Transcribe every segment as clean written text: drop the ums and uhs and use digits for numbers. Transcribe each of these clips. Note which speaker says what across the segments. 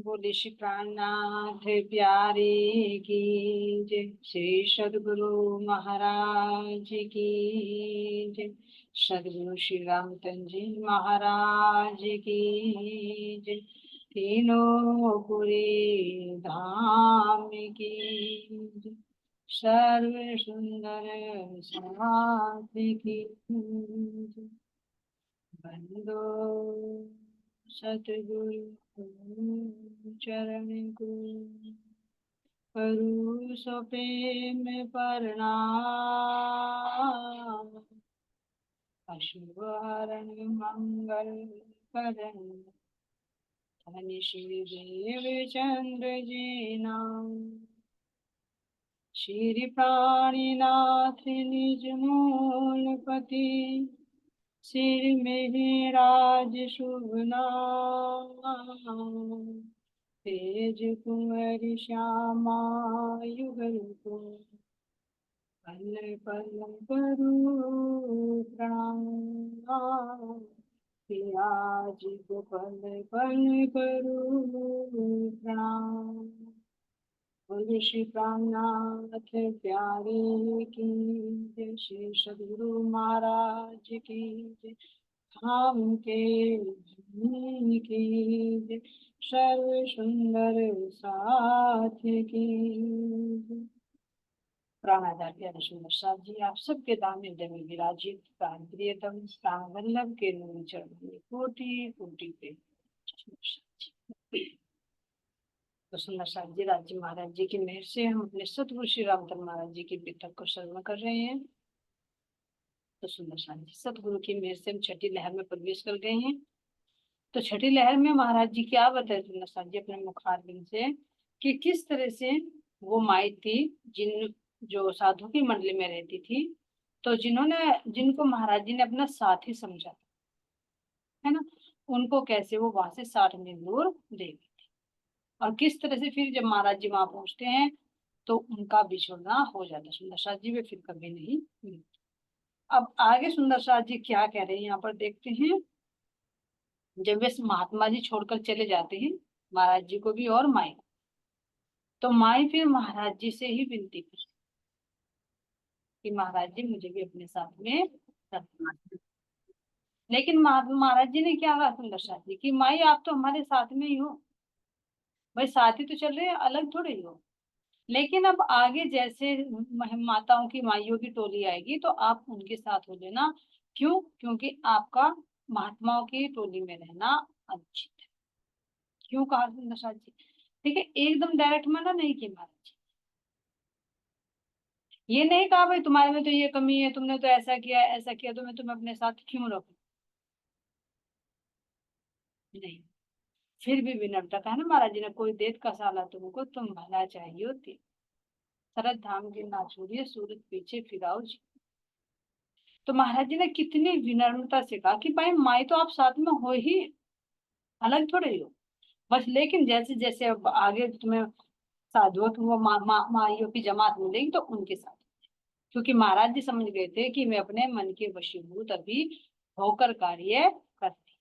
Speaker 1: बोले श्री प्राणनाथ प्यारे की जय। श्री सदगुरु महाराज की जय। सदगुरु श्री रामचंद्र जी महाराज की जय। तीनों पुरी धाम की जय। सर्व सुंदर समाधि की जय। बंदो सतगुरु चरण को करू सो प्रेम प्रणाम। अशुभ हरण मंगल करण धन श्री देव चंद्र जी नाम। श्री प्राणीनाथ निज मूलपति सिर में राज शुभ नाम। तेज कुंवर श्यामा युगल को पल पल करू प्रणाम। आज को पल पल करू प्रणाम। बोले श्री प्राणनाथ प्यारे की जय। श्री सदगुरु महाराज की जय। धाम के धनी की जय। सर्व सुंदर साथ की जय। प्राणाधार प्यारे सुंदर साथ जी, आप सबके दाम हृदय में विराजित प्राण प्रियतम प्राण वल्लभ के नूर चरण में कोटि कोटि पे। तो सुंदर साथ जी राज जी महाराज जी की मेहर से हम अपने सतगुरु श्री रामचंद्र महाराज जी की पुस्तक को श्रवण कर रहे हैं। तो सुंदर साथ जी सतगुरु की मेहर से हम छठी लहर में प्रवेश कर गए हैं। तो छठी लहर में महाराज जी क्या बताए सुंदर साथ जी अपने मुखारबिंद से कि किस तरह से वो माई थी जिन जो साधु की मंडली में रहती थी, तो जिनको महाराज जी ने अपना साथी समझा है ना, उनको कैसे वो वहां से 60 मील दूर दे गई। और किस तरह से फिर जब महाराज जी वहां पहुंचते हैं तो उनका बिछड़ना हो जाता। सुंदर साथ जी वे फिर कभी नहीं मिलते। अब आगे सुंदर साथ जी क्या कह रहे हैं यहाँ पर देखते हैं। जब वे महात्मा जी छोड़कर चले जाते हैं महाराज जी को भी और माई, तो माई फिर महाराज जी से ही विनती करती कि महाराज जी मुझे भी अपने साथ में रखना। लेकिन महाराज जी ने क्या कहा सुंदर साथ जी की माई आप तो हमारे साथ में ही हो, भाई साथ ही तो चल रहे हैं, अलग थोड़े ही हो। लेकिन अब आगे जैसे माताओं की माइयों की टोली आएगी तो आप उनके साथ हो लेना। क्यों? क्योंकि आपका महात्माओं की टोली में रहना अनुचित है। क्यों कहा नशा जी? ठीक है, एकदम डायरेक्ट मना नहीं किया महाराज जी। ये नहीं कहा भाई तुम्हारे में तो ये कमी है, तुमने तो ऐसा किया तो मैं तुम्हें अपने साथ क्यों रखूं। नहीं, फिर भी विनम्रता कहा ना महाराज जी ने, कोई देत का साला तुमको तुम भला चाहिए होती। शरद धाम की ना छोड़िए सूरत पीछे फिराओ जी। तो महाराज जी ने कितनी विनम्रता से कहा कि भाई माई तो आप साथ में हो ही, अलग थोड़े ही हो बस। लेकिन जैसे जैसे अब आगे तुम्हें साधुओं की वो माइयों की जमात मिलेगी तो उनके साथ, क्योंकि महाराज जी समझ गए थे कि मैं अपने मन के वशीभूत अभी होकर कार्य करती।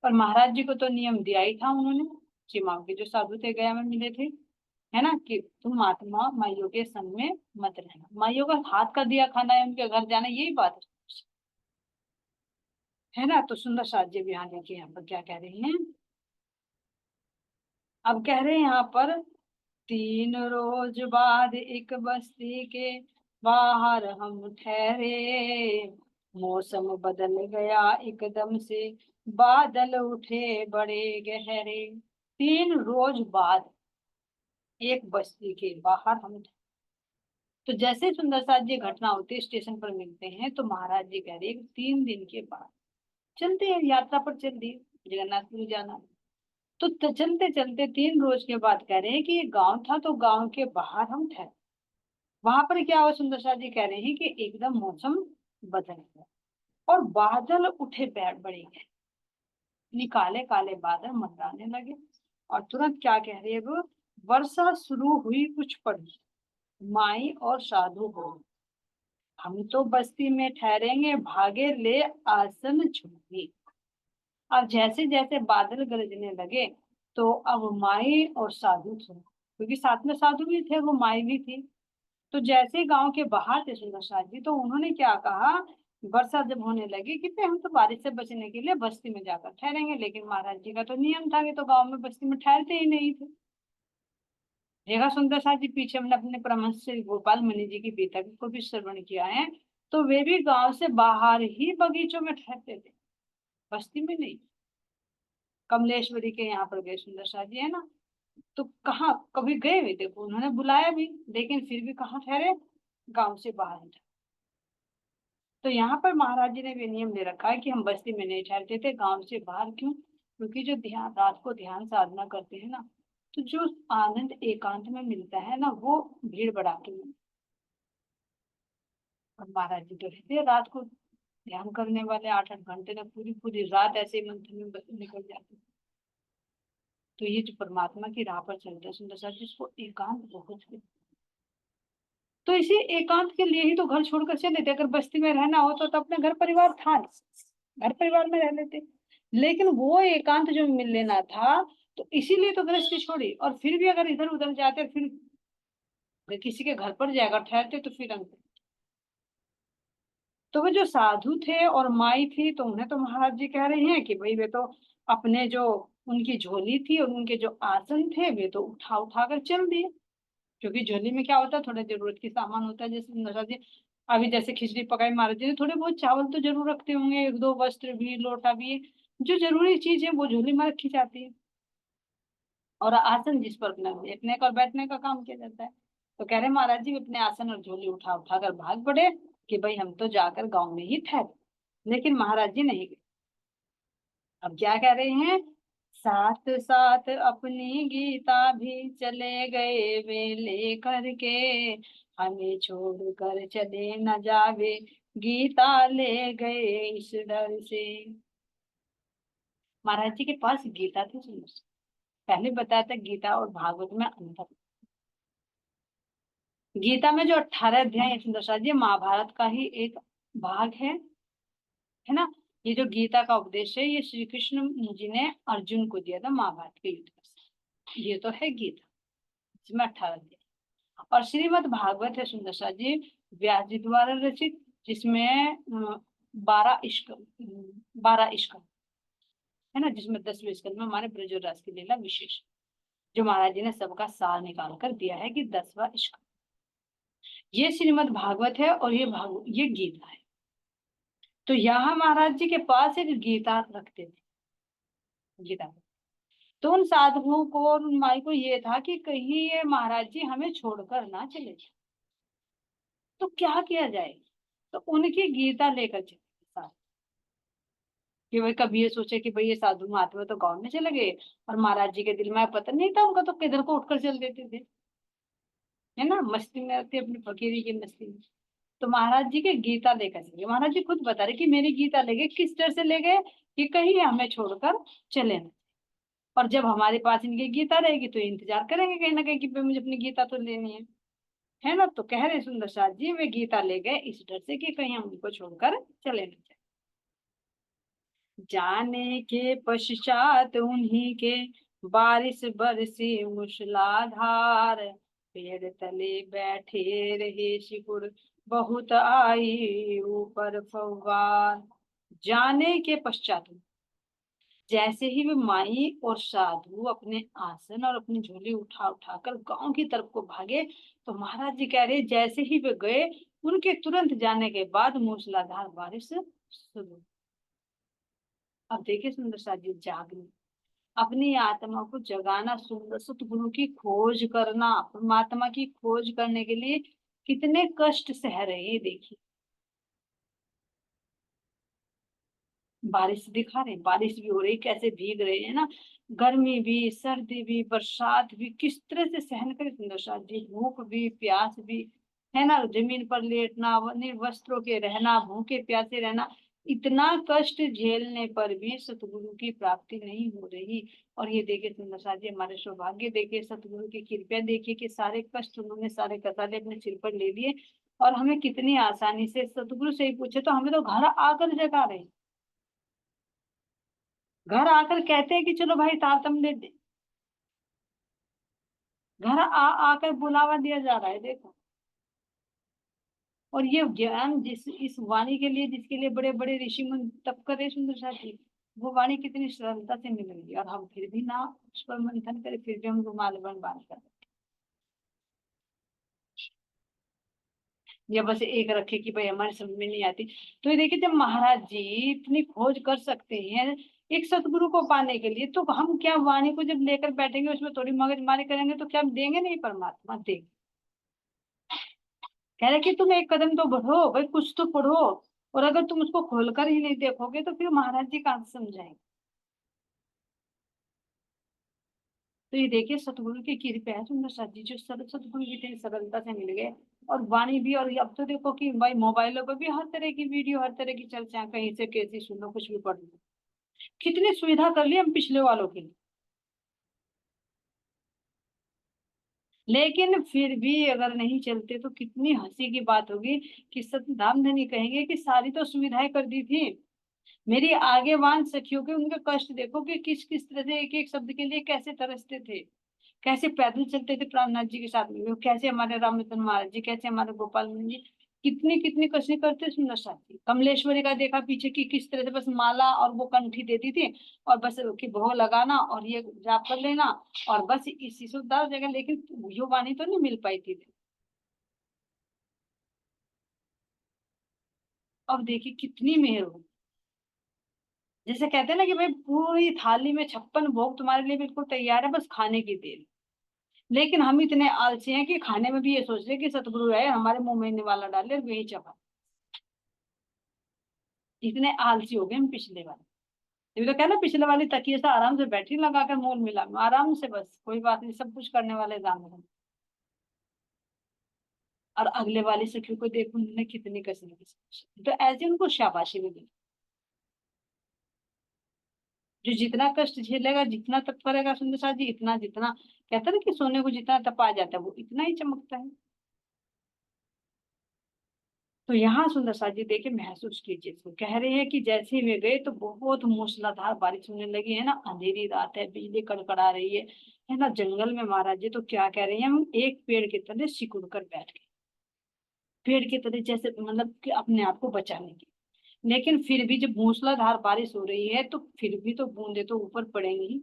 Speaker 1: पर महाराज जी को तो नियम दिया ही था उन्होंने कि माँ के जो साधु थे गया में मिले थे, है ना, कि तुम महात्मा माइयों के संग में मत रहना। माइयों का हाथ का दिया खाना है, उनके घर जाना, यही बात है ना। तो सुंदर साथ जी यहाँ देखिए यहाँ पर क्या कह रही हैं। अब कह रहे हैं यहाँ पर 3 रोज बाद एक बस्ती के बाहर हम ठहरे। मौसम बदल गया एकदम से, बादल उठे बड़े गहरे। 3 रोज बाद एक बस्ती के बाहर हम ठहरे। तो जैसे सुंदर साथ जी घटना होती है स्टेशन पर मिलते हैं तो महाराज जी कह रहे हैं 3 दिन के बाद चलते हैं, यात्रा पर चल दिए, जगन्नाथपुरी जाना। तो चलते चलते 3 रोज के बाद कह रहे हैं कि ये गांव था तो गांव के बाहर हम ठहरे। वहां पर क्या हुआ सुंदर शाह जी कह रहे हैं कि एकदम मौसम बदल गया और बादल उठे बैठ बड़े गए, काले काले बादल मंडराने लगे। और तुरंत क्या कह रहे हैं वो, वर्षा शुरू हुई कुछ पड़ी, माई और साधु हो, हम तो बस्ती में ठहरेंगे, भागे ले आसन छूटी। अब जैसे जैसे बादल गरजने लगे तो अब माई और साधु थे, क्योंकि साथ में साधु भी थे, वो माई भी थी। तो जैसे ही गांव के बाहर थे सुंदर साथ जी, तो उन्होंने क्या कहा, वर्षा जब होने लगी कि भाई हम तो बारिश से बचने के लिए बस्ती में जाकर ठहरेंगे, लेकिन महाराज जी का तो नियम था कि तो गांव में बस्ती में ठहरते ही नहीं थे। देखा सुंदर साथ जी, पीछे हमने अपने परमहंस श्री गोपाल मुनि जी की बीता को भी श्रवण किया है, तो वे भी गांव से बाहर ही बगीचों में ठहरते थे, बस्ती में नहीं। कमलेश्वरी के यहाँ पर गए सुंदर साथ जी, है ना, तो कहाँ कभी गए हुए, देखो उन्होंने बुलाया भी, लेकिन फिर भी कहाँ ठहरे, गांव से बाहर ही। तो यहाँ पर महाराज जी ने भी नियम ले रखा है कि हम बस्ती में नहीं ठहरते थे, गांव से बाहर। क्यों? क्योंकि जो ध्यान, रात को ध्यान साधना करते हैं ना, तो जो आनंद एकांत में मिलता है ना, वो भीड़ भड़ाके में। और महाराज जी तो रहते हैं रात को ध्यान करने वाले, 8-8 घंटे ना, पूरी पूरी रात ऐसे ही मंथन में निकल जाती। तो ये जो परमात्मा की राह पर चलते हैं सुंदर साथ, जिसको एकांत बहुत है, तो इसी एकांत के लिए ही तो घर छोड़कर चले थे। अगर बस्ती में रहना होता तो अपने घर परिवार था, घर परिवार में रह लेते, लेकिन वो एकांत जो मिल लेना था, तो इसीलिए तो गृहस्थी छोड़ी। और फिर भी अगर इधर उधर जाते, फिर अगर किसी के घर पर जाकर ठहरते, तो फिर अंत। तो वे जो साधु थे और माई थी, तो उन्हें तो महाराज जी कह रहे हैं कि भाई वे तो अपने जो उनकी झोली थी और उनके जो आसन थे, वे तो उठा उठा कर चल दिए। क्योंकि झोली में क्या होता है, थोड़ा जरूरत की सामान होता है, जैसे महाराज जी अभी जैसे खिचड़ी पकाई महाराज जी ने, थोड़े बहुत चावल तो जरूर रखते होंगे, एक दो वस्त्र भी, लोटा भी, जो जरूरी चीज है वो झोली में रखी जाती है। और आसन जिस पर अपना लेटने का और बैठने का काम किया जाता है। तो कह रहे महाराज जी अपने आसन और झोली उठा उठा कर भाग पड़े कि भाई हम तो जाकर गांव में ही ठहरे। लेकिन महाराज जी नहीं गए। अब क्या कह रहे हैं, साथ साथ अपनी गीता भी चले गए वे लेकर के, हमें छोड़ कर चले न जावे, गीता ले गए इस डर से। महाराज जी के पास गीता थी सुंदर सी। पहले बताया था गीता और भागवत में अंतर। गीता में जो 18 अध्याय है सुंदर सा जी, महाभारत का ही एक भाग है ना। ये जो गीता का उपदेश है, ये श्री कृष्ण जी ने अर्जुन को दिया था महाभारत के युद्ध में। ये तो है गीता, इसमें 18 अध्याय। और श्रीमद् भागवत है सुंदर सा जी, व्यास जी द्वारा रचित, जिसमें 12 इश्क है ना, जिसमें 10वें स्कंद में हमारे ब्रज और रस की लीला विशेष, जो महाराज जी ने सबका सार निकाल कर दिया है कि 10वां इश्क। ये श्रीमद् भागवत है और ये गीता है। तो यहाँ महाराज जी के पास एक गीता रखते थे, गीता। तो उन साधुओं को और उन माई को ये था कि कहीं ये महाराज जी हमें छोड़कर ना चले जाए, तो क्या किया जाए। तो उनकी गीता लेकर चले साथ, कि भाई कभी ये सोचे कि भाई ये साधु महात्मा तो गाँव में चले गए, और महाराज जी के दिल में पता नहीं था उनका, तो किधर को उठकर चल देते थे, है ना, मस्ती में रहते अपनी फकीरी की मस्ती में। तो महाराज जी के गीता लेकर चले, महाराज जी खुद बता रहे कि मेरी गीता ले गए, किस तरह से ले गए, कि कहीं हमें छोड़कर चले ना। और जब हमारे पास इनकी गीता रहेगी तो इंतजार करेंगे कहीं ना कहीं कि भाई मुझे अपनी गीता तो लेनी है ना। तो कह रहे सुंदर साथ जी वे गीता ले गए इस डर से कि कहीं हम उनको छोड़कर चले ना जाए। जाने के पश्चात उन्हीं के बारिश बरसी मूसलाधार, पेड़ तले बैठे रहे शिकुर, बहुत आई ऊपर फव्वार। जाने के पश्चात, जैसे ही वे माई और साधु अपने आसन और अपनी झोली उठा उठाकर गांव की तरफ को भागे, तो महाराज जी कह रहे जैसे ही वे गए, उनके तुरंत जाने के बाद मूसलाधार बारिश शुरू। अब देखिए सुंदर साथ जी, जागने, अपनी आत्मा को जगाना, सुंदर सतगुरु की खोज करना, परमात्मा की खोज करने के लिए कितने कष्ट सह रहे हैं देखिए। बारिश दिखा रहे, बारिश भी हो रही, कैसे भीग रहे हैं ना, गर्मी भी, सर्दी भी, बरसात भी, किस तरह से सहन करे सुंदर साथ जी, भूख भी, प्यास भी, है ना, जमीन पर लेटना, निर्वस्त्रों के रहना, भूखे प्यासे रहना, इतना कष्ट झेलने पर भी सतगुरु की प्राप्ति नहीं हो रही। और ये देखिए सुंदर साथ जी, हमारे सौभाग्य देखिए, सतगुरु की कृपया देखिए कि सारे कष्ट उन्होंने, सारे कसाले अपने सिर पर ले लिए, और हमें कितनी आसानी से, सतगुरु से ही पूछे तो हमें तो घर आकर जगा रहे, घर आकर कहते हैं कि चलो भाई तारतम दे दे, घर आ आकर बुलावा दिया जा रहा है, देखो। और ये ज्ञान जिस इस वाणी के लिए, जिसके लिए बड़े बड़े ऋषि मुनि तप करे सुंदर साथी, वो वाणी कितनी सरलता से मिल रही है, और हम फिर भी ना उस पर मंथन करें, फिर भी हम रुमाल बन बांध कर, या बस एक रखे कि भाई हमारे समझ में नहीं आती। तो ये देखिए, जब महाराज जी इतनी खोज कर सकते हैं एक सतगुरु को पाने के लिए, तो हम क्या वाणी को जब लेकर बैठेंगे, उसमें थोड़ी मगजमारी करेंगे, तो क्या हम देंगे नहीं? परमात्मा देंगे। कह रहे कि तुम एक कदम तो बढ़ो भाई, कुछ तो पढ़ो। और अगर तुम उसको खोलकर ही नहीं देखोगे, तो फिर महाराज जी कहाँ से समझाएंगे? तो ये देखिए, सतगुरु की कृपा है सुंदर साथ जी, जो सतगुरु जी इतनी सरलता से मिल गए। और वाणी भी, और अब तो देखो कि भाई मोबाइलों पर भी हर तरह की वीडियो, हर तरह की चर्चा, कहीं से कैसी सुनो, कुछ भी पढ़ लो। कितनी सुविधा कर ली हम पिछले वालों के लिए। लेकिन फिर भी अगर नहीं चलते, तो कितनी हंसी की बात होगी कि सतधाम धनी कहेंगे कि सारी तो सुविधाएं कर दी थी, मेरी आगेवान सखियों के उनके कष्ट देखो कि किस किस तरह से एक एक शब्द के लिए कैसे तरसते थे, कैसे पैदल चलते थे प्राणनाथ जी के साथ में, कैसे हमारे रामरतन महाराज जी, कैसे हमारे गोपाल मुनि जी कितनी कितनी कसरत करते सुंदर साथी। कमलेश्वरी का देखा पीछे की किस तरह से बस माला और वो कंठी देती थी, और बस कि भोग लगाना और ये जाप कर लेना, और बस इसी से उद्धार हो जाएगा। लेकिन यो वाणी तो नहीं मिल पाई थी। अब देखिए कितनी मेहर हो, जैसे कहते हैं ना कि भाई पूरी थाली में 56 भोग तुम्हारे लिए बिल्कुल तैयार है, बस खाने की देर। लेकिन हम इतने आलसी हैं कि खाने में भी ये सोच रहे हैं कि सतगुरु है, हमारे मुंह में निवाला डाले और वही चबा। इतने आलसी हो गए हम पिछले वाले। ये तो कहना, पिछले वाली तकिए से आराम से बैटरी लगाकर मूल मिला, आराम से, बस कोई बात नहीं, सब कुछ करने वाले दान हैं। और अगले वाली सखियों को देखो, उन्होंने कितनी कसम की, तो ऐसे उनको शाबाशी भी दी। जो जितना कष्ट झेलेगा, जितना तप करेगा सुंदर साथ जी, इतना जितना कहते हैं ना कि सोने को जितना तपा जाता है, वो इतना ही चमकता है। तो यहाँ सुंदर साथ जी देखिए, महसूस कीजिए इसको। कह रहे हैं कि जैसे ही वे गए, तो बहुत मूसलाधार बारिश होने लगी है ना, अंधेरी रात है, बिजली कड़कड़ा रही है ना, जंगल में। महाराज जी तो क्या कह रहे हैं, हम एक पेड़ के तले सिकुड़ कर बैठ गए, पेड़ के तले, जैसे मतलब कि अपने आप को बचाने की। लेकिन फिर भी जब मूसलाधार बारिश हो रही है, तो फिर भी तो बूंदे तो ऊपर पड़ेंगी ही।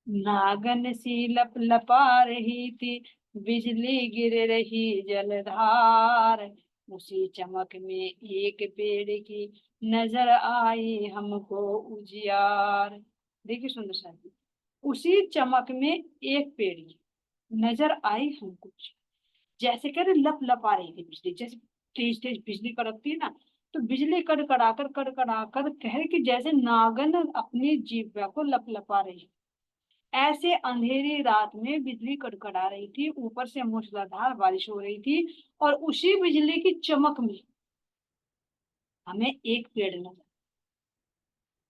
Speaker 1: नागन सी लप लपा रही थी, बिजली गिर रही जलधार, उसी चमक में एक पेड़ की नजर आई हमको उजियार। देखिए सुंदर सा जी, उसी चमक में एक पेड़ की नजर आई हमको। जैसे कह रहे लप लपा रही थी बिजली, जैसे तेज तेज बिजली कड़कती है ना, तो बिजली कड़कड़ाकर कह रहे कि जैसे नागन अपनी जीभ को लप लपा रही। ऐसे अंधेरी रात में बिजली कड़कड़ा रही थी, ऊपर से मूसलाधार बारिश हो रही थी, और उसी बिजली की चमक में हमें एक पेड़ नजर,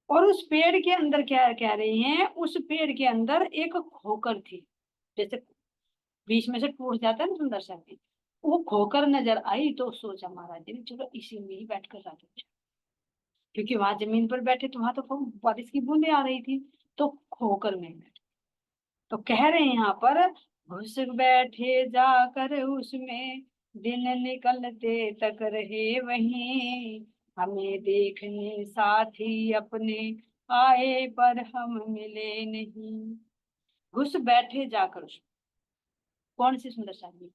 Speaker 1: और उस पेड़ के अंदर क्या कह रहे हैं, उस पेड़ के अंदर एक खोकर थी, जैसे बीच में से टूट जाता है ना सुंदर सा पेड़, वो खोकर नजर आई। तो सोचा महाराज जी ने, चलो इसी में ही बैठकर रात हो, क्योंकि वहां जमीन पर बैठे तो वहां तो खूब बारिश की बूंदें आ रही थी, तो खोकर में बैठे। तो कह रहे हैं यहाँ पर, घुस बैठे जाकर उसमें, दिन निकलते तक रहे वहीं, हमें देखने साथी अपने आए, पर हम मिले नहीं। घुस बैठे जाकर उसमें, कौन सी सुंदर शादी,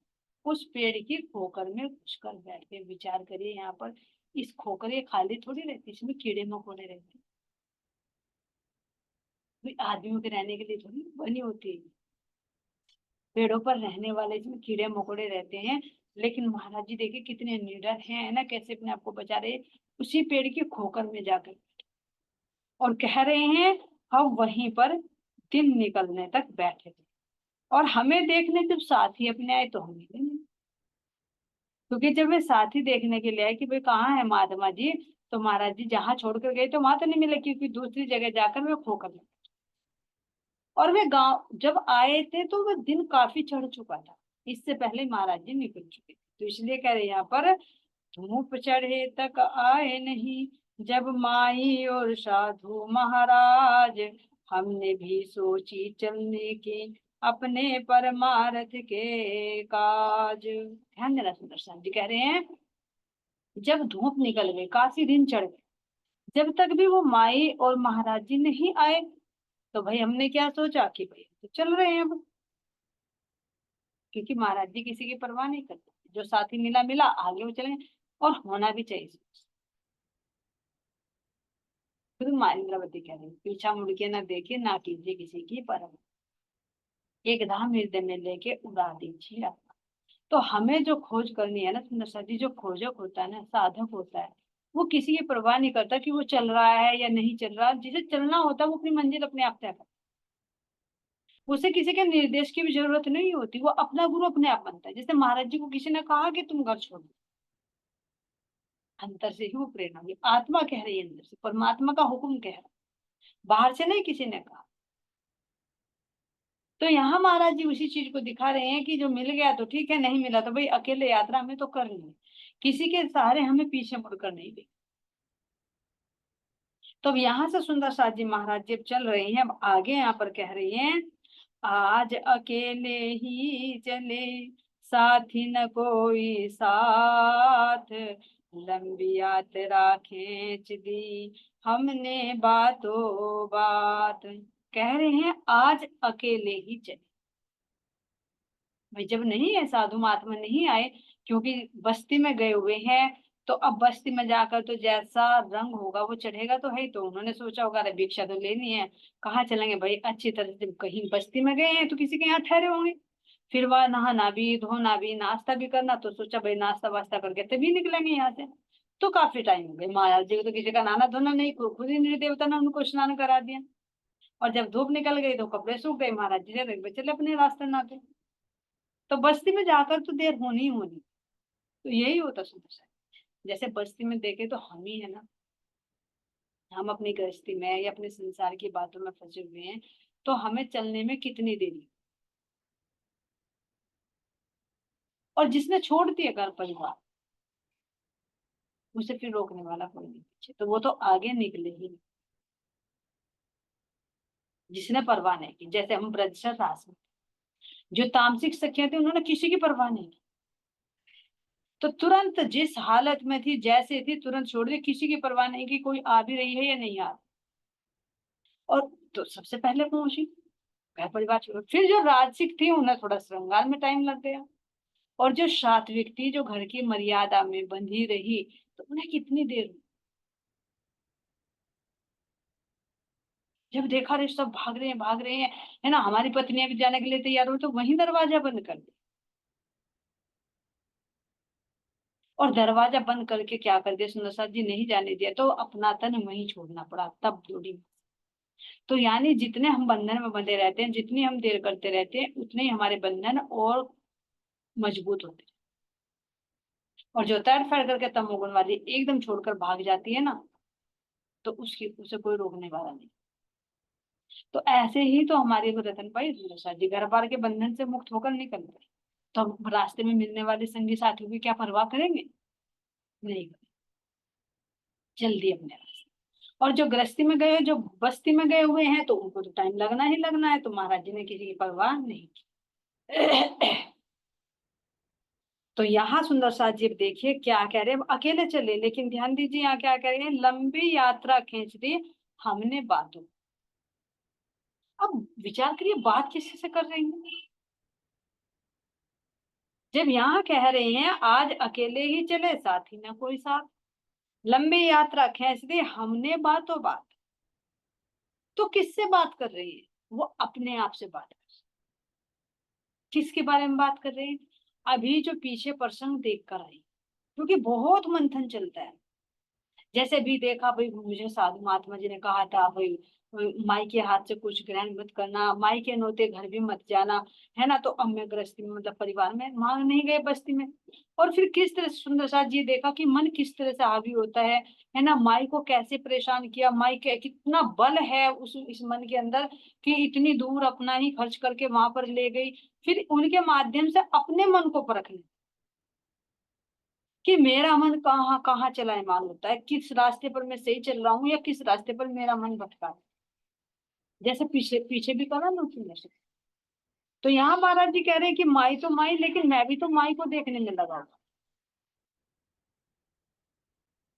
Speaker 1: उस पेड़ की खोकर में घुसकर बैठे। विचार करिए यहाँ पर, इस खोकर ये खाली थोड़ी रहती, इसमें कीड़े मकोड़े रहते, कोई आदमियों के रहने के लिए थोड़ी बनी होती है। पेड़ों पर रहने वाले इसमें कीड़े मकोड़े रहते हैं। लेकिन महाराज जी देखिए कितने निडर हैं, है ना, कैसे अपने आप को बचा रहे, उसी पेड़ की खोकर में जाकर। और कह रहे हैं, हम वहीं पर दिन निकलने तक बैठे थे, और हमें देखने जब साथी अपने आए, तो हम मिले नहीं। क्योंकि जब वे साथी देखने के लिए आए कि भाई कहाँ है महात्मा जी, तो महाराज जी जहाँ छोड़कर गए तो वहां तो नहीं मिले, क्योंकि दूसरी जगह जाकर वे खोकर लगे। और वे गांव जब आए थे, तो वह दिन काफी चढ़ चुका था, इससे पहले महाराज जी निकल चुके थे। तो इसलिए कह रहे हैं यहाँ पर, धूप चढ़े तक आए नहीं, जब माई और साधु महाराज, हमने भी सोची चलने की अपने परमार्थ के काज। ध्यान देना, सुंदर साहब जी कह रहे हैं जब धूप निकल गई, काफी दिन चढ़ गए, जब तक भी वो माई और महाराज जी नहीं आए, तो भाई हमने क्या सोचा कि भाई तो चल रहे हैं अब, क्योंकि महाराज जी किसी की परवाह नहीं करते, जो साथी मिला मिला आगे वो चले, और होना भी चाहिए। खुद माँ इंद्रावती कह रही पीछा मुड़ के ना देखे, ना कीजिए किसी की परवाह, एक धाम हृदय में लेके उड़ा दीजिए आप। तो हमें जो खोज करनी है ना सुंदर सा जी, जो खोजक होता है ना, साधक होता है, वो किसी की परवाह नहीं करता कि वो चल रहा है या नहीं चल रहा, जिसे चलना होता है वो अपनी मंजिल अपने आप तय करता है। उसे किसी के निर्देश की भी जरूरत नहीं होती, वो अपना गुरु अपने आप बनता है। जैसे महाराज जी को किसी ने कहा कि तुम घर छोड़ दो, अंतर से ही वो प्रेरणा हुई, आत्मा कह रही है, अंदर से परमात्मा का हुक्म कह रहा है, बाहर से नहीं किसी ने कहा। तो यहाँ महाराज जी उसी चीज को दिखा रहे हैं कि जो मिल गया तो ठीक है, नहीं मिला तो भाई अकेले यात्रा हमें तो करनी है, किसी के सहारे हमें पीछे मुड़कर नहीं दे। तो अब यहाँ से सुंदर साथ जी महाराज जी अब चल रहे हैं, अब आगे यहाँ पर कह रही हैं, आज अकेले ही चले, साथी न कोई साथ, लंबी यात्रा खींच दी हमने बातों बात। कह रहे हैं आज अकेले ही चले, भाई जब नहीं है, साधु महात्मा नहीं आए, क्योंकि बस्ती में गए हुए हैं, तो अब बस्ती में जाकर तो जैसा रंग होगा वो चढ़ेगा तो है, तो उन्होंने सोचा होगा अरे भिक्षा तो लेनी है, कहाँ चलेंगे भाई, अच्छी तरह से कहीं बस्ती में गए हैं तो किसी के यहाँ ठहरे होंगे, फिर वह नहाना भी धोना भी नाश्ता भी करना, तो सोचा भाई नाश्ता वास्ता करके तभी निकलेंगे यहाँ से। तो काफी टाइम हो गया, महाराज जी को तो किसी का नहाना धोना नहीं, खुद ही नृदेवता देवता ने उनको स्नान करा दिया, और जब धूप निकल गई तो कपड़े सूख गए, महाराज जी से चले अपने रास्ते नाते। तो बस्ती में जाकर तो देर होनी ही होनी। तो यही होता सुंदर सा, जैसे बस्ती में देखे तो हम ही है ना, हम अपनी गृहस्थी में या अपने संसार की बातों में फंसे हुए हैं, तो हमें चलने में कितनी देरी, और जिसने छोड़ दिया घर परिवार, उसे फिर रोकने वाला कोई नहीं पीछे, तो वो तो आगे निकले ही नहीं, जिसने परवाह नहीं की। जैसे हम ब्रजशा आश्रम, जो तामसिक सखियां थी उन्होंने किसी की परवाह नहीं की, तो तुरंत जिस हालत में थी जैसे थी तुरंत छोड़ दी, किसी की परवाह नहीं की कोई आ भी रही है या नहीं आ रही। और तो सबसे पहले पहुंची, घर परिवार छोड़ो, फिर जो राजसिक थी उन्हें थोड़ा श्रृंगार में टाइम लग गया, और जो सात्विक थी जो घर की मर्यादा में बंधी रही, तो उन्हें कितनी देर हुई। जब देखा रे सब भाग रहे हैं भाग रहे हैं, है ना, हमारी पत्नियां भी जाने के लिए तैयार हो, तो वहीं दरवाजा बंद कर दिया, और दरवाजा बंद करके क्या कर दिया सुंदर साथ जी, नहीं जाने दिया, तो अपना तन वहीं छोड़ना पड़ा, तब जोड़ी। तो यानी जितने हम बंधन में बंधे रहते हैं, जितनी हम देर करते रहते हैं, उतने ही हमारे बंधन और मजबूत होते हैं। और जो तड़ फड़ करके तमोगुण वाली एकदम छोड़कर भाग जाती है ना, तो उसकी उसे कोई रोकने वाला नहीं। तो ऐसे ही तो हमारे को रतन भाई सुंदर जी घर बार के बंधन से मुक्त होकर निकल गए, तो हम रास्ते में मिलने वाले संगी साथियों की क्या परवाह करेंगे, नहीं करेंगे, जल्दी अपने रास्ते। और जो गृहस्थी में गए, जो बस्ती में गए हुए हैं, तो उनको तो टाइम लगना ही लगना है, तो महाराज जी ने किसी की परवाह नहीं की। तो यहाँ सुंदर साथ जी देखिए क्या कह रहे हैं, अब अकेले चले, लेकिन ध्यान दीजिए यहाँ क्या कह रहे हैं, लंबी यात्रा खींच दी हमने बातों। अब विचार करिए बात किसी से कर रही है, जब यहाँ कह रहे हैं आज अकेले ही चले, साथ ही ना कोई साथ, लंबी यात्रा खींच दी हमने बातों बात, तो किससे बात कर रही है, वो अपने आप से बात कर रही है। किसके बारे में बात कर रहे हैं, अभी जो पीछे प्रसंग देख कर आई, क्योंकि बहुत मंथन चलता है। जैसे भी देखा भाई, मुझे साधु महात्मा जी ने कहा था भाई माई के हाथ से कुछ ग्रहण मत करना, माई के नोते घर भी मत जाना, है ना, तो अब मैं गृहस्थी में मतलब परिवार में मांग नहीं गए बस्ती में। और फिर किस तरह से सुंदर साथ जी देखा कि मन किस तरह से हावी होता है ना, माई को कैसे परेशान किया, माई के कितना बल है उस इस मन के अंदर, कि इतनी दूर अपना ही खर्च करके वहां पर ले गई, फिर उनके माध्यम से अपने मन को परखने, कि मेरा मन कहाँ कहाँ चलायमान होता है, किस रास्ते पर मैं सही चल रहा हूँ या किस रास्ते पर मेरा मन भटका है। जैसे पीछे पीछे भी करा ना उसी में से। तो यहाँ महाराज जी कह रहे हैं कि माई तो माई, लेकिन मैं भी तो माई को देखने में लगा हूँ।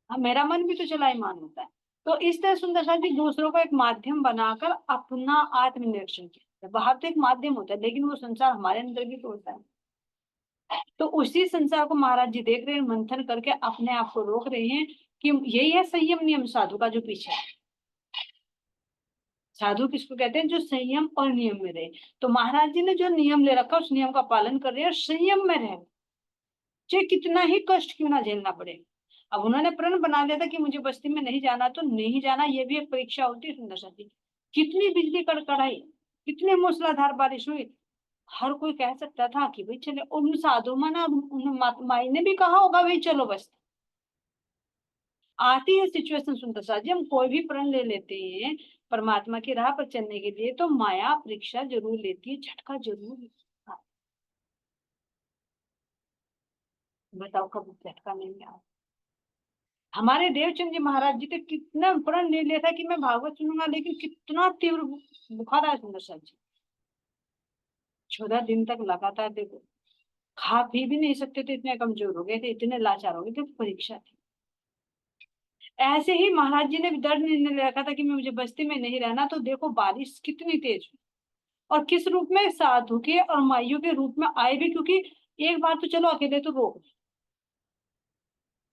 Speaker 1: हाँ, मेरा मन भी तो चलायमान होता है। तो इस तरह सुंदर सा जी दूसरों को एक माध्यम बनाकर अपना आत्मनिरीक्षण किया। बाहर तो एक माध्यम होता है, लेकिन वो संसार हमारे अंदर भी तो होता है। तो उसी संसार को महाराज जी देख रहे हैं, मंथन करके अपने आप को रोक रहे हैं कि यही है संयम नियम साधु का जो पीछे है। साधु किसको कहते हैं? जो संयम और नियम में रहे। तो महाराज जी ने जो नियम ले रखा उस नियम का पालन कर रहे हैं और संयम में रहे, चाहे कितना ही कष्ट क्यों ना झेलना पड़े। अब उन्होंने प्रण बना लिया था कि मुझे बस्ती में नहीं जाना, तो नहीं जाना, ये भी एक परीक्षा होती है सुंदर सा जी। कितनी बिजली कड़कड़ाई, कितनी मूसलाधार बारिश हुई, हर कोई कह सकता था कि भाई चले। उन साधु माना उन माई ने भी कहा होगा भाई चलो बस। आती है सिचुएशन सुंदर सा जी, हम कोई भी प्रण ले लेते हैं परमात्मा की राह पर चलने के लिए, तो माया परीक्षा जरूर लेती है, झटका जरूर। हाँ, बताओ कब झटका नहीं आया। हमारे देवचंद जी महाराज जी ने कितना प्रण ले लिया था कि मैं भागवत सुनूंगा, लेकिन कितना तीव्र बुखार आया सुंदर सा जी। 14 दिन तक लगातार देखो, खा पी भी नहीं सकते थे, इतने कमजोर हो गए थे, इतने लाचार हो गए थे, परीक्षा थी। ऐसे ही महाराज जी ने भी दृढ़ निर्णय ले रखा था कि मैं मुझे बस्ती में नहीं रहना, तो देखो बारिश कितनी तेज हुई। और किस रूप में? साधु के और माइयों के रूप में आए भी, क्योंकि एक बार तो चलो अकेले तो रोक,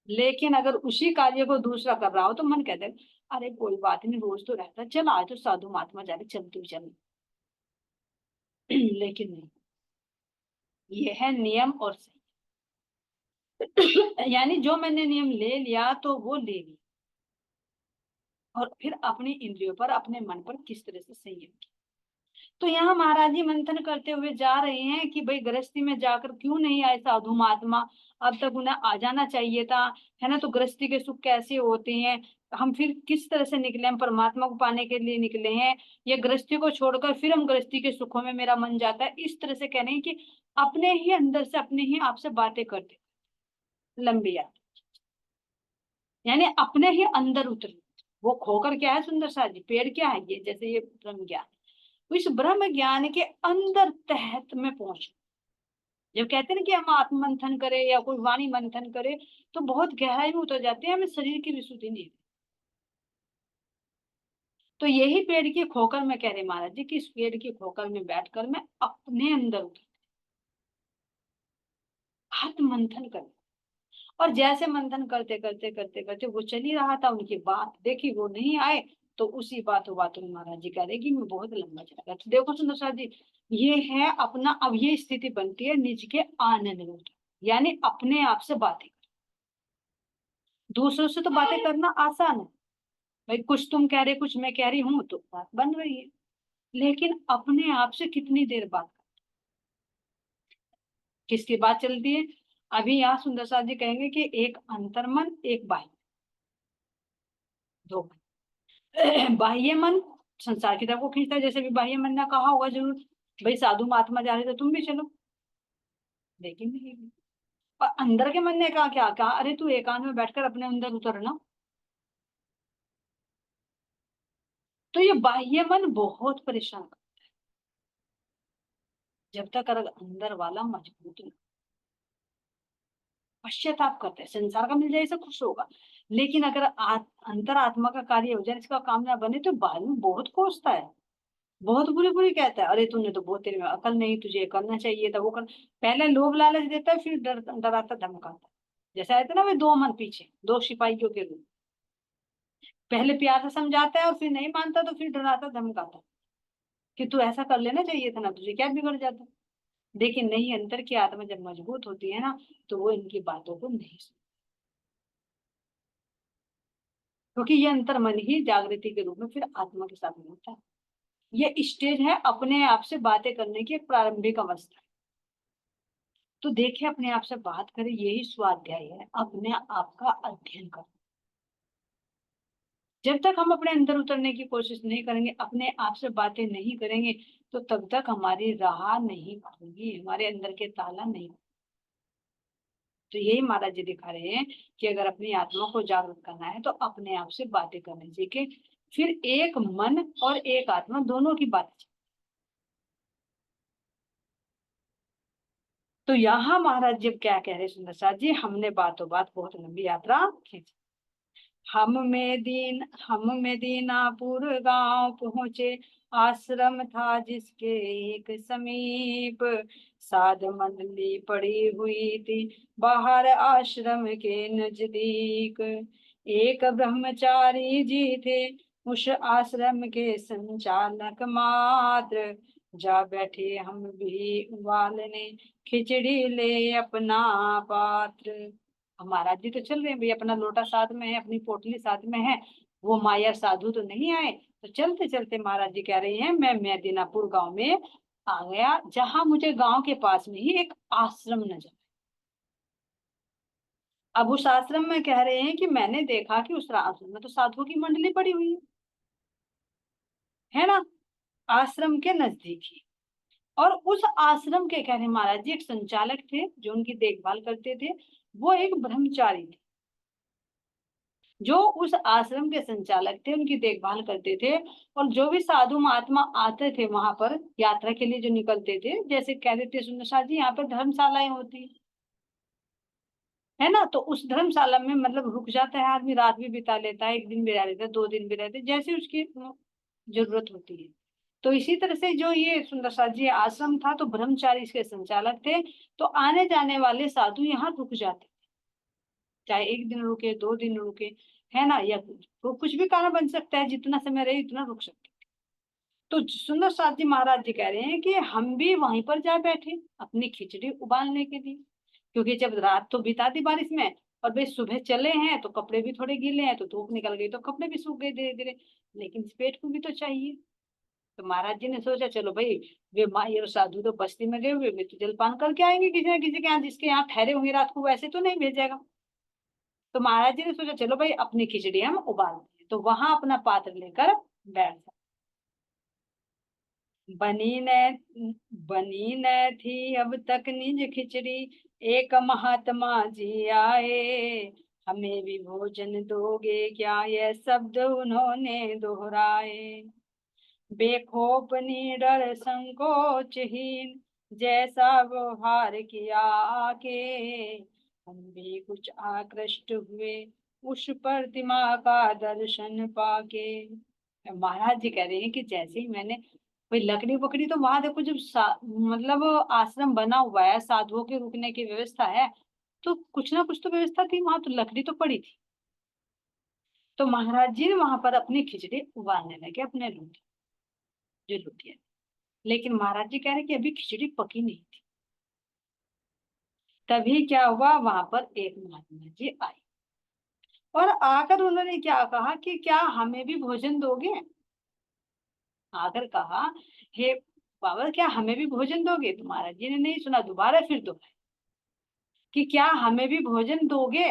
Speaker 1: लेकिन अगर उसी कार्य को दूसरा कर रहा हो तो मन कहता है अरे कोई बात नहीं, रोज तो रहता है, चल आज तो साधु महात्मा जा रहे, चल तू भी चल। लेकिन नहीं, ये है नियम और सही। यानी जो मैंने नियम ले लिया तो वो ले लिया, और फिर अपनी इंद्रियों पर अपने मन पर किस तरह से संयम किया। तो यहाँ महाराज जी मंथन करते हुए जा रहे हैं कि भाई गृहस्थी में जाकर क्यों नहीं आए साधु महात्मा, अब तक उन्हें आ जाना चाहिए था, है ना। तो गृहस्थी के सुख कैसे होते हैं, हम फिर किस तरह से निकले, हम परमात्मा को पाने के लिए निकले हैं, ये गृहस्थी को छोड़कर फिर हम गृहस्थी के सुखों में मेरा मन जाता है। इस तरह से कह रहे हैं कि अपने ही अंदर से अपने ही आपसे बातें करते लंबी याद, यानी अपने ही अंदर उतर। वो खोकर क्या है सुंदर सा जी, पेड़ क्या है ये, जैसे ये ब्रह्म ज्ञान, तो इस ब्रह्म ज्ञान के अंदर तहत में पहुंच। जब कहते हैं ना कि हम आत्म मंथन करें या कोई वाणी मंथन करे, तो बहुत गहराई में उतर जाते हैं, हमें शरीर की विशुद्धि नहीं। तो यही पेड़ की खोकर में कह रहे महाराज जी कि इस पेड़ की खोकर में बैठकर मैं अपने अंदर उतर आत्म मंथन कर। और जैसे मंथन करते करते करते करते वो चल ही रहा था, उनकी बात देखी, वो नहीं आए, तो उसी बातों में महाराज जी कह रहे कि मैं बहुत लंबा चला गया। तो देखो सुंदर साथ जी, ये है अपना, अब ये स्थिति बनती है निज के आनंद, यानी अपने आप से बातें। दूसरों से तो बातें करना आसान है, भाई कुछ तुम कह रहे कुछ मैं कह रही हूँ तो बात बन रही है, लेकिन अपने आप से कितनी देर बात, किसकी बात चलती है। अभी यहाँ सुंदर साथ जी कहेंगे कि एक अंतर्मन एक बाह्य, दो मन। बाह्य मन संसार की तरफ को खींचता है, जैसे भी बाह्य मन ने कहा होगा जरूर भाई साधु महात्मा जा रहे तो तुम भी चलो, लेकिन नहीं। और अंदर के मन ने कहा क्या, कहा अरे तू एकांत में बैठकर अपने अंदर उतरना। तो ये बाह्य मन बहुत परेशान करता है, जब तक अगर अंदर वाला मजबूत नहीं। पश्चाताप करते हैं, संसार का मिल जाए इसे खुश होगा, लेकिन अगर अंतर आत्मा का कार्य हो जाए, इसका काम ना बने, तो बाद में बहुत कोसता है, बहुत बुरी बुरी कहता है, अरे तूने तो बहुत, तेरे में अकल नहीं, तुझे ये करना चाहिए था वो कर। पहले लोभ लालच देता है, फिर डराता धमकाता है। जैसे आए थे ना वे दो मन पीछे, दो सिपाहियों के रूप, पहले प्यार से समझाता है और फिर नहीं मानता तो फिर डराता धमकाता कि तू ऐसा कर लेना चाहिए था ना, तुझे क्या बिगड़ जाता। लेकिन नहीं, अंतर की आत्मा जब मजबूत होती है ना, तो वो इनकी बातों को नहीं सुनती, क्योंकि ये अंतर मन ही जागृति के रूप में फिर आत्मा के साथ में होता है। ये स्टेज है अपने आप से बातें करने की, एक प्रारंभिक अवस्था। तो देखिए अपने आप से बात करें, यही स्वाध्याय है, अपने आप का अध्ययन कर। जब तक हम अपने अंदर उतरने की कोशिश नहीं करेंगे, अपने आप से बातें नहीं करेंगे, तो तब तक हमारी राह नहीं खुलेगी, हमारे अंदर के ताला नहीं। तो यही महाराज जी दिखा रहे हैं कि अगर अपनी आत्मा को जागृत करना है तो अपने आप से बातें करनी चाहिए, फिर एक मन और एक आत्मा दोनों की बातें। तो यहाँ महाराज जी क्या कह रहे हैं सुंदर साथ जी, हमने बातों बात बहुत लंबी यात्रा खींची। हम में दीनापुर गांव पहुंचे, आश्रम था जिसके एक समीप, साध मंडली पड़ी हुई थी बाहर आश्रम के नजदीक। एक ब्रह्मचारी जी थे उस आश्रम के संचालक मात्र, जा बैठे हम भी उबालने खिचड़ी ले अपना पात्र। अब महाराज जी तो चल रहे हैं भाई, अपना लोटा साथ में है, अपनी पोटली साथ में है, वो माया साधु तो नहीं आए। तो चलते चलते महाराज जी कह रहे हैं मैं मेदिनापुर गांव में आ गया, जहां मुझे गांव के पास में ही एक आश्रम नजर। अब उस आश्रम में कह रहे हैं कि मैंने देखा कि उस आश्रम में तो साधुओं की मंडली पड़ी हुई है ना, आश्रम के नजदीक ही। और उस आश्रम के कह रहे महाराज जी एक संचालक थे जो उनकी देखभाल करते थे, वो एक ब्रह्मचारी थे जो उस आश्रम के संचालक थे, उनकी देखभाल करते थे। और जो भी साधु महात्मा आते थे वहां पर यात्रा के लिए जो निकलते थे, जैसे कह देते सुंदर शाह जी यहाँ पर धर्मशालाएं होती है ना, तो उस धर्मशाला में मतलब रुक जाता है आदमी, रात भी बिता लेता है, एक दिन भी रह लेता है, 2 दिन भी रहते हैं, जैसे उसकी जरूरत होती है। तो इसी तरह से जो ये सुंदर साथ जी आश्रम था, तो ब्रह्मचारी इसके संचालक थे। तो आने जाने वाले साधु यहाँ रुक जाते, चाहे एक दिन रुके 2 दिन रुके, है ना, या तो कुछ भी कारण बन सकता है, जितना समय रहे उतना रुक सकते। तो सुंदर साथ जी महाराज जी कह रहे हैं कि हम भी वहीं पर जा बैठे अपनी खिचड़ी उबालने के लिए, क्योंकि जब रात तो बिता दी बारिश में, और भाई सुबह चले हैं तो कपड़े भी थोड़े गीले हैं, तो धूप निकल गई तो कपड़े भी सूख गए धीरे धीरे, लेकिन इस पेट को भी तो चाहिए। तो महाराज जी ने सोचा चलो भाई, वे माई और साधु तो बस्ती में गए हुए, वे तो जलपान करके आएंगे किसी ना किसी के यहाँ, जिसके यहाँ ठहरे होंगे रात को, वैसे तो नहीं भेजेगा। तो महाराज जी ने सोचा चलो भाई अपनी खिचड़ी हम उबालते हैं, तो वहां अपना पात्र लेकर बैठ गए। बनी न बनी न थी अब तक निज खिचड़ी, एक महात्मा जी आए, हमें भी भोजन दोगे क्या, यह शब्द उन्होंने दोहराए। बेखौफ निडर संकोचहीन जैसा व्यवहार किया आके, हम भी कुछ आकृष्ट हुए उस प्रतिमा का दर्शन पाके। महाराज जी कह रहे हैं कि जैसे ही मैंने भाई लकड़ी पकड़ी, तो वहां देखो जब मतलब आश्रम बना हुआ है, साधुओं के रुकने की व्यवस्था है, तो कुछ ना कुछ तो व्यवस्था थी वहां, तो लकड़ी तो पड़ी थी। तो महाराज जी ने वहां पर अपनी खिचड़ी उबालने लगे, अपने लोटे जो लोटिया। लेकिन महाराज जी कह रहे कि अभी खिचड़ी पकी नहीं थी। तभी क्या हुआ, वहां पर एक महात्मा जी आए, और आकर उन्होंने क्या कहा कि क्या हमें भी भोजन दोगे। आकर कहा हे बाबा क्या हमें भी भोजन दोगे। तो महाराज जी ने नहीं सुना, दोबारा फिर दोहराया कि क्या हमें भी भोजन दोगे।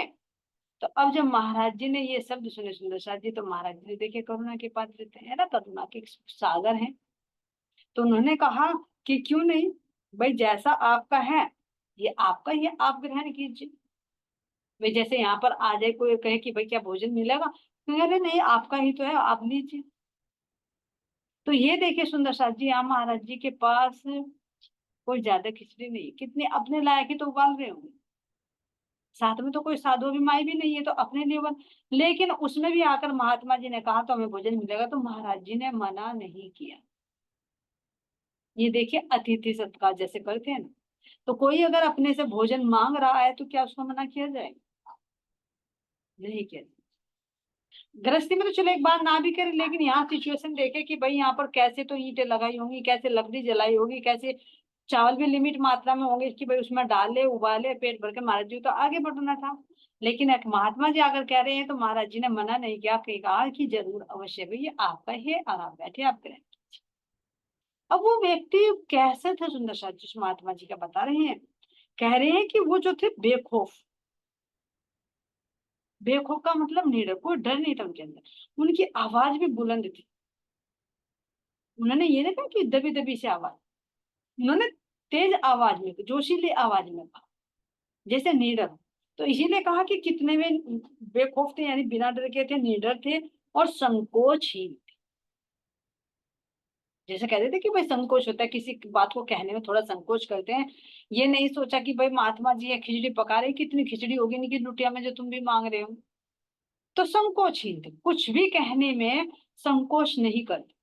Speaker 1: तो अब जब महाराज जी ने ये शब्द सुने सुंदर साथ जी, तो महाराज जी देखिए करुणा के पात्र थे, है ना, करुणा के सागर हैं। तो उन्होंने कहा कि क्यों नहीं, भाई जैसा आपका है ये आपका ही है, आप ग्रहण कीजिए। भाई जैसे यहाँ पर आ जाए कोई कहे कि भाई क्या भोजन मिलेगा, तो अरे नहीं आपका ही तो है, आप लीजिए। तो ये देखिए सुंदर साथ जी, यहाँ महाराज जी के पास कोई ज्यादा खिचड़ी नहीं, कितने अपने लायक ही तो उबाल रहे होंगे, साथ में तो कोई साधु भी माई भी नहीं है, तो अपने लिए उबाल। लेकिन उसमें भी आकर महात्मा जी ने कहा तो हमें भोजन मिलेगा, तो महाराज जी ने मना नहीं किया। ये देखिए अतिथि सत्कार जैसे करते हैं ना, तो कोई अगर अपने से भोजन मांग रहा है तो क्या उसको मना किया जाए, नहीं किया। गृहस्थी में तो चलो एक बार ना भी करे, लेकिन यहाँ सिचुएशन देखे कि भाई यहाँ पर कैसे तो ईंटें लगाई होंगी, कैसे लकड़ी जलाई होगी, कैसे चावल भी लिमिट मात्रा में होंगे कि भाई उसमें डाले उबाले पेट भर के, महाराज जी तो आगे बढ़ना था। लेकिन एक महात्मा जी अगर कह रहे हैं तो महाराज जी ने मना नहीं किया, कहा कि जरूर अवश्य भाई ये आपका ही है, और आप बैठे आप ग्रहण। अब वो व्यक्ति कैसे थे सुंदर साथ जी, उस महात्मा जी का बता रहे हैं, कह रहे हैं कि वो जो थे बेखौफ, बेखौफ का मतलब निडर, कोई डर नहीं था उनके अंदर, उनकी आवाज भी बुलंद थी। उन्होंने ये नहीं कहा कि दबी दबी से आवाज, उन्होंने तेज आवाज में जोशीली आवाज में कहा, जैसे निडर हो। तो इसीलिए कहा कि कितने में बेखौफ थे, यानी बिना डर के थे, निडर थे और संकोचहीन। जैसे कहते थे कि भाई संकोच होता है, किसी बात को कहने में थोड़ा संकोच करते हैं। ये नहीं सोचा कि भाई महात्मा जी ये खिचड़ी पका रहे, कितनी खिचड़ी होगी नहीं कि लुटिया में जो तुम भी मांग रहे हो। तो संकोचहीन थे, कुछ भी कहने में संकोच नहीं करते।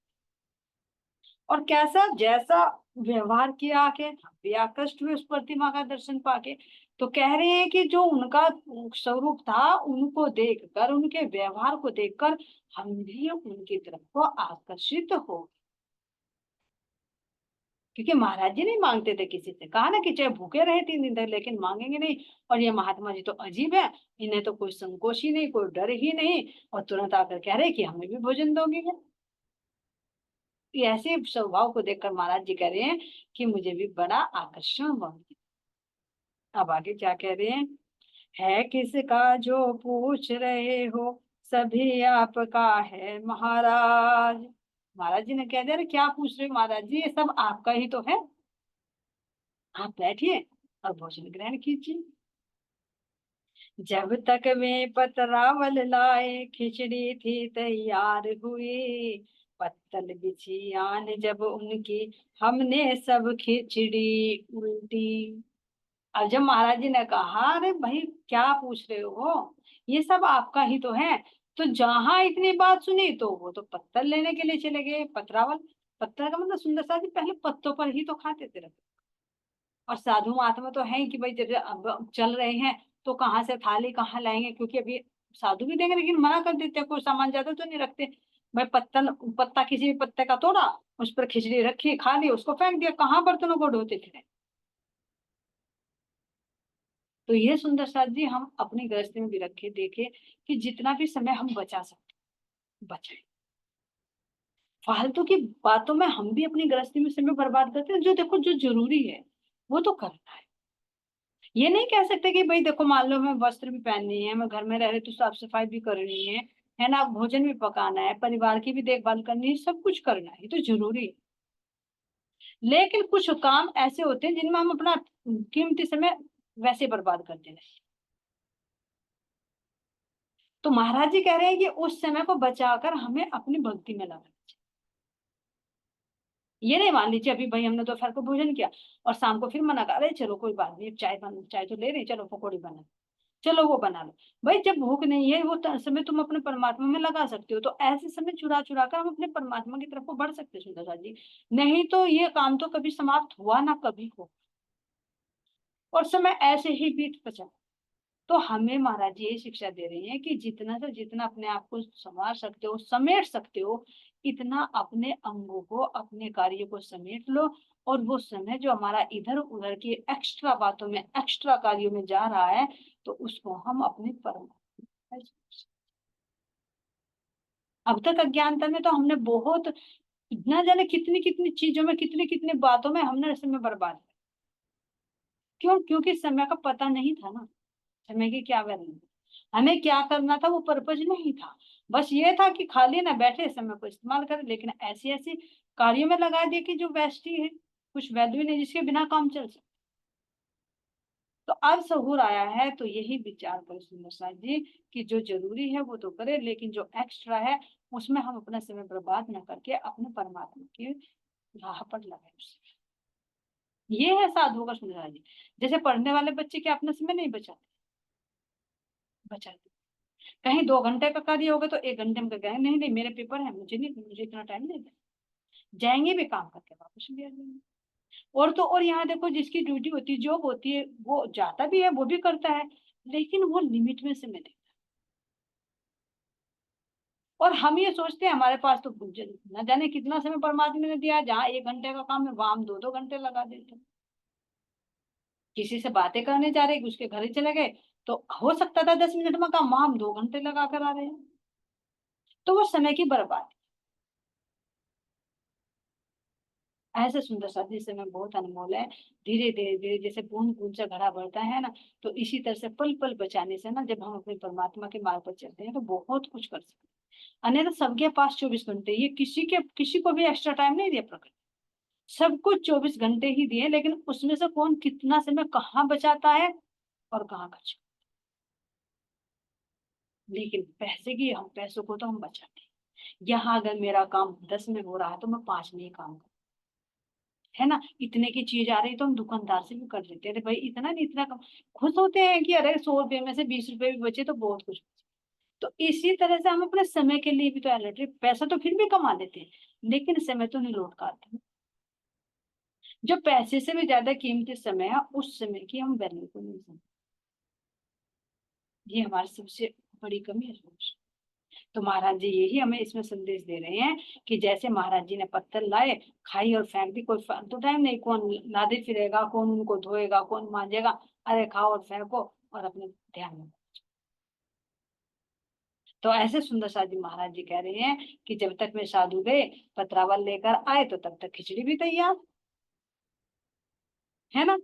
Speaker 1: और कैसा जैसा व्यवहार किया आके, भी आकृष्ट हुए उस प्रतिमा का दर्शन पाके। तो कह रहे हैं कि जो उनका स्वरूप था, उनको देखकर, उनके व्यवहार को देखकर हम भी उनकी तरफ को आकर्षित हो। क्योंकि महाराज जी नहीं मांगते थे किसी से, कहा ना कि चाहे भूखे रहे 3 दिन तक लेकिन मांगेंगे नहीं। और ये महात्मा जी तो अजीब है, इन्हें तो कोई संकोच ही नहीं, कोई डर ही नहीं, और तुरंत आकर कह रहे कि हमें भी भोजन दोगे क्या। ये ऐसे स्वभाव को देखकर महाराज जी कह रहे हैं कि मुझे भी बड़ा आकर्षण हुआ। अब आगे क्या कह रहे हैं, है किसका जो पूछ रहे हो, सभी आपका है महाराज। महाराज जी ने कह दिया, अरे क्या पूछ रहे हो महाराज जी, ये सब आपका ही तो है। आप बैठिए और भोजन ग्रहण कीजिए। जब तक वे पतरावल लाए, खिचड़ी थी तैयार हुई। पत्तल बिछी आन जब उनकी, हमने सब खिचड़ी उल्टी। अब जब महाराज जी ने कहा, अरे भाई क्या पूछ रहे हो, ये सब आपका ही तो है। तो जहां इतनी बात सुनी तो वो तो पत्तल लेने के लिए चले गए, पतरावल। पत्तल का मतलब सुंदर सा जी पहले पत्तों पर ही तो खाते थे। और साधु महात्मा तो है ही कि भाई जब अब चल रहे हैं तो कहाँ से थाली कहाँ लाएंगे, क्योंकि अभी साधु भी देंगे लेकिन मना कर देते हैं, कोई सामान ज्यादा तो नहीं रखते। भाई पत्ता किसी भी पत्ते का तोड़ा, उस पर खिचड़ी रखी, खा ली, उसको फेंक दिया, कहाँ बर्तनों को ढोते थे। तो ये सुंदर साथ जी हम अपनी गृहस्थी में भी रखे, देखे कि जितना भी समय हम बचा सकते बचाए। फालतू की बातों में हम भी अपनी गृहस्थी में समय बर्बाद करते हैं, जो देखो जो जरूरी है वो तो करना है। ये नहीं कह सकते कि भाई देखो मान लो मैं वस्त्र भी पहननी है, मैं घर में रह रही तो साफ सफाई भी करनी है ना, भोजन भी पकाना है, परिवार की भी देखभाल करनी है, सब कुछ करना है, ये तो जरूरी है। लेकिन कुछ काम ऐसे होते हैं जिनमें हम अपना कीमती समय वैसे बर्बाद करते हैं। तो महाराज जी कह रहे हैं कि उस समय को बचाकर हमें अपनी भक्ति में लगाना चाहिए। ये नहीं मान लीजिए अभी भाई हमने दोपहर को भोजन किया और शाम को फिर मना कर, अरे चलो कोई बात नहीं, चाय तो ले रही, चलो पकौड़ी बना, चलो वो बना लो। भाई जब भूख नहीं है वो समय तुम अपने परमात्मा में लगा सकते हो, तो ऐसे समय चुरा चुरा कर हम अपने परमात्मा की तरफ को बढ़ सकते हैं सुंदरता जी। नहीं तो ये काम तो कभी समाप्त हुआ ना कभी हो, और समय ऐसे ही बीत बचा। तो हमें महाराज जी ये शिक्षा दे रही हैं कि जितना से जितना अपने आप को संवार सकते हो, समेट सकते हो, इतना अपने अंगों को, अपने कार्यों को समेट लो। और वो समय जो हमारा इधर उधर की एक्स्ट्रा बातों में, एक्स्ट्रा कार्यों में जा रहा है, तो उसको हम अपने परम। अब तक अज्ञानता में तो हमने बहुत, न जाने कितनी कितनी चीजों में, कितनी कितनी बातों में हमने समय बर्बाद किया। क्यों? क्योंकि समय का पता नहीं था ना, समय की क्या वैल्यू, हमें क्या करना था वो पर्पज नहीं था। बस ये था कि खाली ना बैठे समय को इस्तेमाल करें, लेकिन ऐसी ऐसी कार्यों में लगा दिए कि जो वेस्ट ही है, कुछ वैल्यू नहीं, जिसके बिना काम चल सकता। तो अब सहूर आया है तो यही विचार करें सुंदर साथ जी कि जो जरूरी है वो तो करें, लेकिन जो एक्स्ट्रा है उसमें हम अपना समय बर्बाद न करके अपने परमात्मा की राह पर लगाए। ये है साधुओं का सुंदर जी। जैसे पढ़ने वाले बच्चे क्या अपना समय नहीं बचाते? बचाते। कहीं 2 घंटे का कार्य होगा तो 1 घंटे में कहेंगे नहीं नहीं मेरे पेपर है, मुझे नहीं, मुझे इतना टाइम नहीं दे। जाएंगे भी काम करके वापस भी आ जाएंगे। और तो और यहाँ देखो जिसकी ड्यूटी होती है, जॉब होती है, वो जाता भी है, वो भी करता है, लेकिन वो लिमिट में समय देता है। और हम ये सोचते हैं हमारे पास तो न जाने कितना समय परमात्मा ने दिया है, जहाँ 1 घंटे का काम है वहां हम 2-2 घंटे लगा देते हैं। किसी से बातें करने जा रहे उसके घर ही चले गए, तो हो सकता था 10 मिनट में काम, वहां हम 2 घंटे लगा कर आ रहे हैं। तो वो समय की बर्बादी। ऐसे सुंदर साथी समय बहुत अनमोल है। धीरे धीरे धीरे जैसे बूंद बूंद से घड़ा बढ़ता है ना, तो इसी तरह से पल पल बचाने से ना, जब हम अपने परमात्मा के मार्ग पर चलते हैं तो बहुत कुछ कर सकते हैं। अन्यथा सबके पास 24 घंटे, ये किसी को भी एक्स्ट्रा टाइम नहीं दिया प्रकृति। सबको 24 घंटे ही दिए, लेकिन उसमें से कौन कितना समय कहाँ बचाता है और कहाँ खर्च। लेकिन पैसे की, हम पैसों को तो हम बचाते हैं। यहाँ अगर मेरा काम 10 में हो रहा है तो मैं 5 में ही काम करूँ, है ना। इतने की चीज आ रही तो हम दुकानदार से भी कर लेते हैं, अरे भाई इतना नहीं, इतना कम। खुश होते हैं कि अरे 100 रुपए में से 20 रुपए भी बचे तो बहुत कुछ। तो इसी तरह से हम अपने समय के लिए भी तो अलर्ट, पैसा तो फिर भी कमा लेते हैं लेकिन समय तो नहीं लौट का आता। जो पैसे से भी ज्यादा कीमती समय है, उस समय की हम वैल्यू को नहीं समझते। ये हमारी सबसे बड़ी कमी है सोच। तो महाराज जी यही हमें इसमें संदेश दे रहे हैं कि जैसे महाराज जी ने पत्थर लाए, खाई और फेंक दी, कोई फालतू टाइम नहीं, कौन लादे फिरेगा, कौन उनको धोएगा, कौन मांजेगा। अरे खाओ और फेंको और अपने ध्यान में। तो ऐसे सुंदर साथ जी महाराज जी कह रहे हैं कि जब तक मैं साधु गए पत्रावल लेकर आए तो तब तक खिचड़ी भी तैयार, है ना।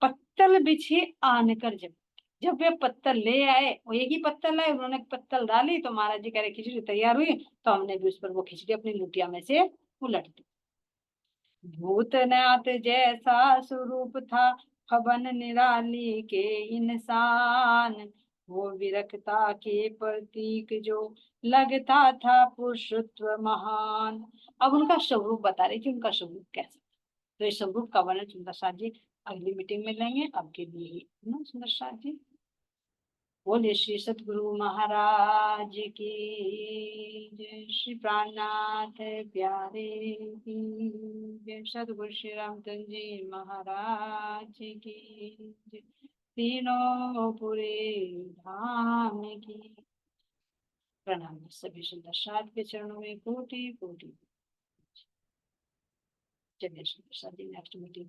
Speaker 1: पत्तल बिछे आन कर जब, जब वे पत्तल ले आए, वो एक ही पत्तल लाए, उन्होंने पत्तल डाली तो महाराज जी कह रहे खिचड़ी तैयार हुई। तो हमने भी उस पर वो खिचड़ी अपनी लुटिया में से उलट दी। भूतनाथ जैसा स्वरूप था, फबन निराली के इंसान, वो विरक्ता के प्रतीक जो लगता था पुरुषत्व महान। अब उनका स्वरूप बता रहे कि उनका स्वरूप कैसा। तो इस स्वरूप का वर्णन सुंदर साथ जी अगली मीटिंग में लेंगे। अब के लिए ही ना सुंदर साथ जी। बोले श्री सतगुरु महाराज की जय, श्री प्राणनाथ प्यारे की जय, सतगुरु श्री रामचंद्र जी महाराज की जय, तीनों पूरे धाम की प्रणाम। सभी सुंदर साथ के चरणों में कोटि कोटि। चलिए सुंदर साथ जी नेक्स्ट मीटिंग